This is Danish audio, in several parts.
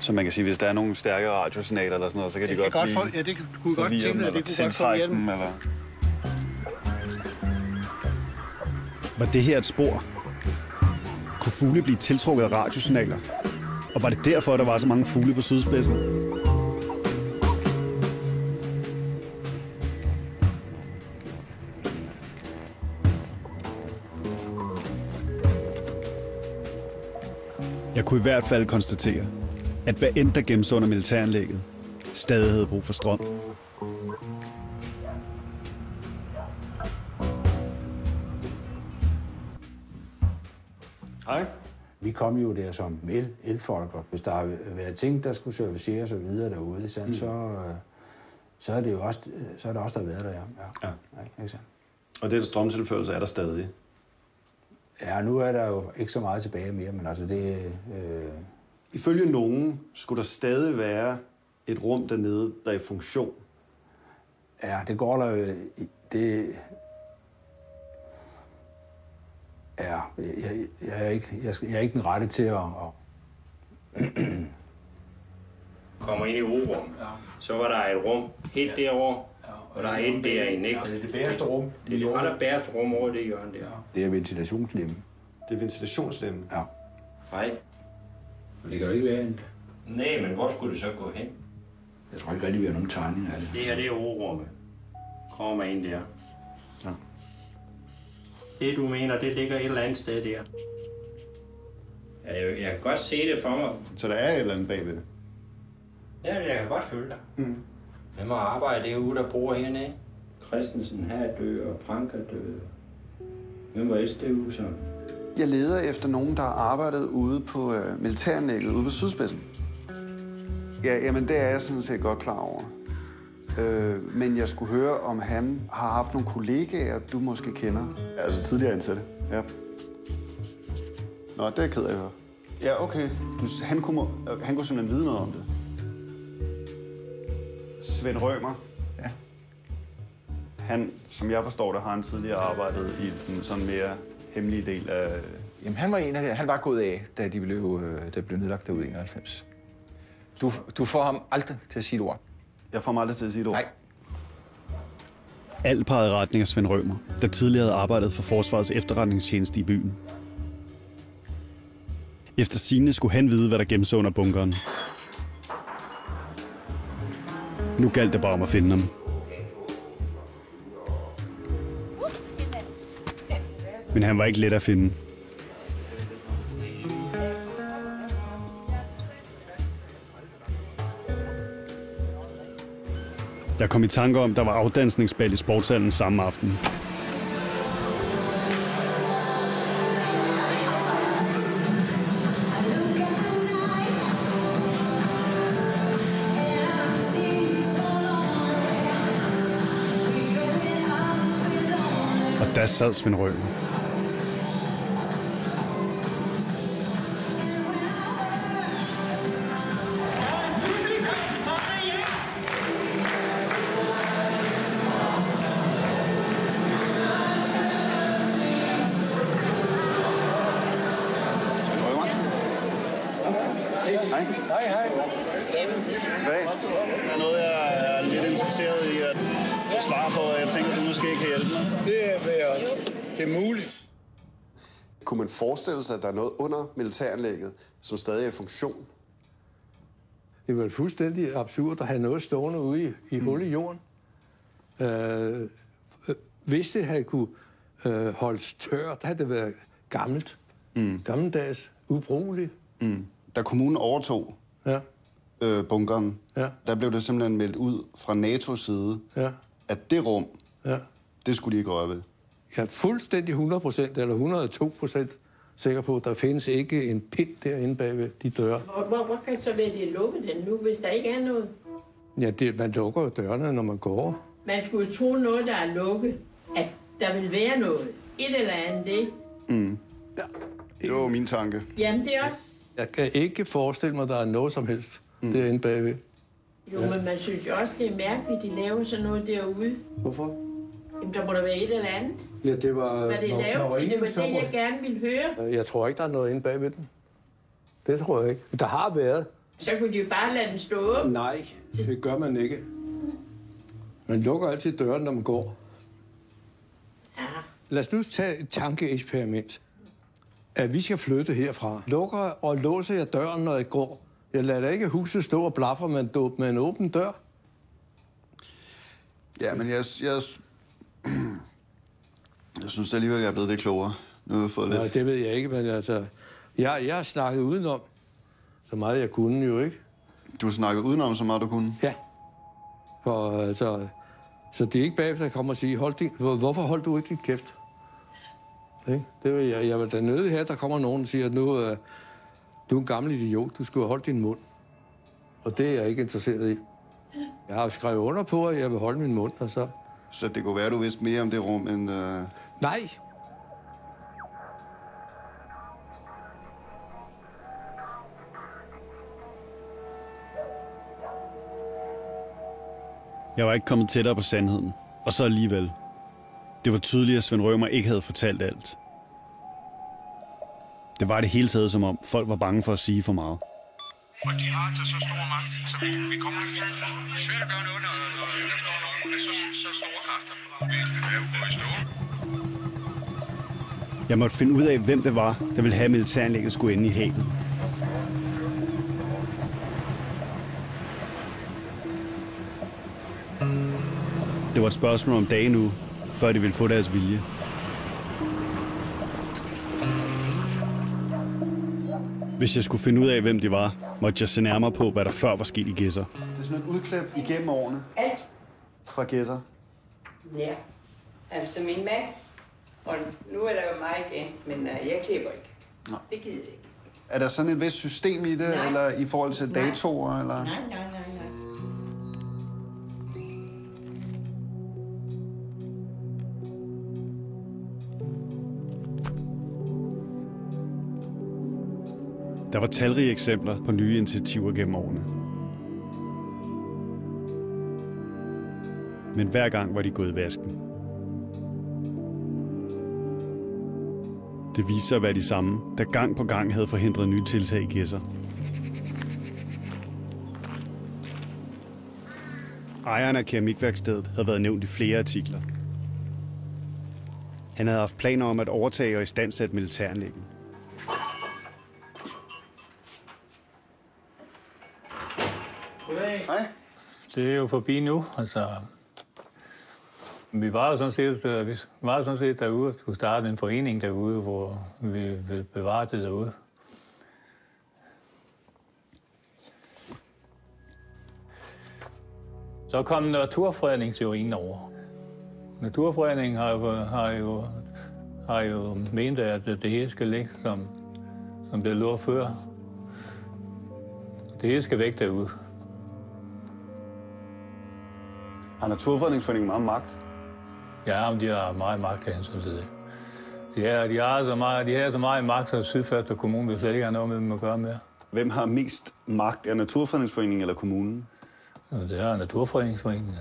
Så man kan sige, hvis der er nogle stærke radiosignaler eller sådan noget, så kan de godt blive... Ja, det kunne godt tænke, at det kunne godt forvirre dem. Eller... Var det her et spor? Kunne fugle blive tiltrukket af radiosignaler? Og var det derfor, der var så mange fugle på sydspidsen? Jeg kunne i hvert fald konstatere, at hvad end der gemte sig under militæranlægget, stadig havde brug for strøm. Hej. Vi kom jo der som elfolk, og hvis der har været ting, der skulle serviceres og videre derude, så er det jo også, så er der også, der har været der, ja. Ikke sandt? Og den strømtilførsel er der stadig? Ja, nu er der jo ikke så meget tilbage mere, men altså det... Ifølge nogen skulle der stadig være et rum dernede, der er i funktion. Ja, det går der... Det... Ja, jeg er ikke den rette til at... Kommer ind i O-rum, så var der et rum helt derovre, og der er et derinde, ikke? Det er det bæreste rum. Det er det allerbæreste rum over det hjørne der. Det er ventilationslemmen. Det er ventilationslemmen? Ja. Nej. Men det kan jo ikke være en... Nej, men hvor skulle det så gå hen? Jeg tror ikke rigtig, vi har nogen tegning af det. Det her, det er O-rummet. Kommer man ind der. Ja. Det, du mener, det ligger et eller andet sted der. Jeg kan godt se det for mig. Så der er et eller andet bagved det? Ja, jeg kan godt følge dig. Hvem har arbejdet derude, der bor hernede? Christensen her er død, og Prank er død. Hvem var SDU så? Jeg leder efter nogen, der har arbejdet ude på militæranlægget ude på sydspidsen. Ja, jamen det er jeg sådan set godt klar over. Men jeg skulle høre, om han har haft nogle kollegaer, du måske kender. Altså tidligere indsatte? Ja. Nå, det er jeg ked af at høre. Ja, okay. Han kunne simpelthen vide noget om det. Svend Rømer? Ja. Han, som jeg forstår det, har han tidligere arbejdet i den sådan mere hemmelige del af... Jamen, han var en af det. Han var gået af, da det blev nedlagt derude i 91. Du får ham aldrig til at sige et ord. Jeg får mig aldrig til at sige et ord? Nej. Alt pegede i retning af Svend Rømer, der tidligere havde arbejdet for Forsvarets efterretningstjeneste i byen. Efter sigende skulle han vide, hvad der gemte sig under bunkeren. Nu galt det bare om at finde ham. Men han var ikke let at finde. Jeg kom i tanke om, der var afdansningsbal i sportshallen samme aften. Og der sad Svend Rømer. Hej. Hvad? Der er noget, jeg er lidt interesseret i at svare på, og jeg tænker, du måske kan hjælpe mig. Det er muligt. Kunne man forestille sig, at der er noget under militæranlægget, som stadig er i funktion? Det er vel fuldstændig absurd at have noget stående ude i hul i jorden. Hvis det havde kunne holdes tørt, havde det været gammelt. Gammeldags, ubrugeligt. Da kommunen overtog bunkeren, der blev det simpelthen meldt ud fra NATO's side, at det rum, det skulle de ikke røre ved. Jeg er fuldstændig 100% eller 102% sikker på, at der findes ikke en pind derinde bag ved de døre. Hvor kan det så være, de lukke den nu, hvis der ikke er noget? Ja, man lukker jo dørene, når man går. Man skulle tro noget, der er lukket, at der vil være noget. Et eller andet, det. Ja. Det var min tanke. Jamen, det er også... Jeg kan ikke forestille mig, at der er noget som helst derinde bagved. Jo, men man synes jo også, det er mærkeligt, de laver sådan noget derude. Hvorfor? Jamen, der må der være et eller andet. Ja, det var... Hvad det er lavet til, det var det, jeg gerne ville høre. Jeg tror ikke, der er noget inde bagved den. Det tror jeg ikke. Der har været. Så kunne de jo bare lade den stå åben. Nej, det gør man ikke. Man lukker altid døren, når man går. Ja. Lad os nu tage et tankeeksperiment. At vi skal flytte herfra. Lukker og låser jeg døren, når jeg går. Jeg lader ikke huset stå og blafre med en åben dør. Ja, men jeg synes alligevel, jeg er blevet det klogere. Nu har jeg fået lidt... Nej, det ved jeg ikke, men altså... Jeg har snakket udenom, så meget jeg kunne jo, ikke? Du har snakket udenom, så meget du kunne? Ja. For, altså, så det er ikke bagefter, jeg kommer og siger, hvorfor holdt du ikke dit kæft? Ikke? Det vil jeg vil da nødig her, der kommer nogen og siger, at nu du er en gammel idiot, du skulle have holdt din mund. Og det er jeg ikke interesseret i. Jeg har jo skrevet under på, at jeg vil holde min mund, og så... Så det kunne være, du vidste mere om det rum, end... Nej! Jeg var ikke kommet tættere på sandheden. Og så alligevel. Det var tydeligt, at Svend Rømer ikke havde fortalt alt. Det var det hele taget, som om folk var bange for at sige for meget. Og de har altså så stor magt, så vi kommer ikke til. Det er svært at gøre noget, når der står nogen med så store kræfter. Vi er jo gået i stå. Jeg måtte finde ud af, hvem det var, der ville have militæranlægget skulle ende i havet. Det var et spørgsmål om dage nu, før de ville få deres vilje. Hvis jeg skulle finde ud af, hvem de var, måtte jeg se nærmere på, hvad der før var sket i Gedser. Det er sådan et udklip igennem årene. Alt. Fra Gedser. Ja. Altså min mand. Og nu er der jo mig igen, men jeg klipper ikke. Nej. Det gider jeg ikke. Er der sådan et vist system i det, Nej. eller i forhold til datoer? Eller? Nej. Der var talrige eksempler på nye initiativer gennem årene. Men hver gang var de gået i vasken. Det viste sig at være de samme, der gang på gang havde forhindret nye tiltag i Gedser. Ejeren af keramikværkstedet havde været nævnt i flere artikler. Han havde haft planer om at overtage og istandsætte militæranlægget. Hej. Det er jo forbi nu, altså. Vi var jo sådan set derude og skulle starte en forening derude, hvor vi vil bevare det derude. Så kom naturfredningsteorien over. Naturfredningen har jo ment, at det hele skal ligge, som det lå før. Det hele skal væk derude. Har Naturfredningsforeningen meget magt? Ja, men de har meget magt af hensyn til det. De har så meget magt, så Sydfalster Kommune vil slet ikke have noget med dem at gøre med. Hvem har mest magt? Er Naturfredningsforeningen eller kommunen? Ja, det er Naturfredningsforeningen.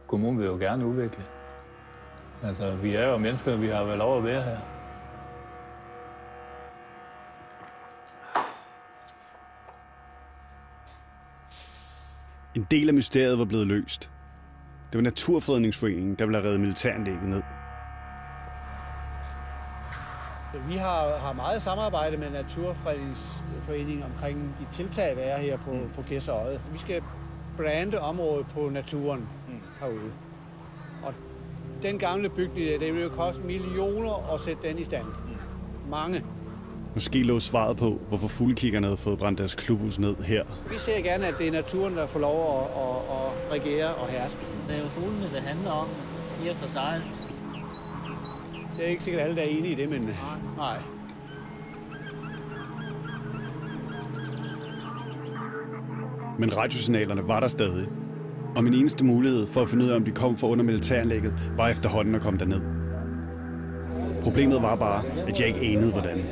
Kommunen vil jo gerne udvikle. Altså, vi er jo mennesker, vi har vel lov at være her. En del af mysteriet var blevet løst. Det var Naturfredningsforeningen, der ville have reddet militæranlægget ned. Vi har meget samarbejde med Naturfredningsforeningen omkring de tiltag, der er her på Gedser Odde. Vi skal brande området på naturen herude. Og den gamle bygning, det vil jo koste millioner at sætte den i stand. Mange. Måske lå svaret på, hvorfor fuglekiggerne havde fået brændt deres klubhus ned her. Vi ser gerne, at det er naturen, der får lov at regere og herske. Det er jo fuglene, det handler om, i og for sig. Det er ikke sikkert alle, der er enige i det, men nej. Men radiosignalerne var der stadig. Og min eneste mulighed for at finde ud af, om de kom fra under militæranlægget, var efterhånden at komme derned. Problemet var bare, at jeg ikke anede, hvordan.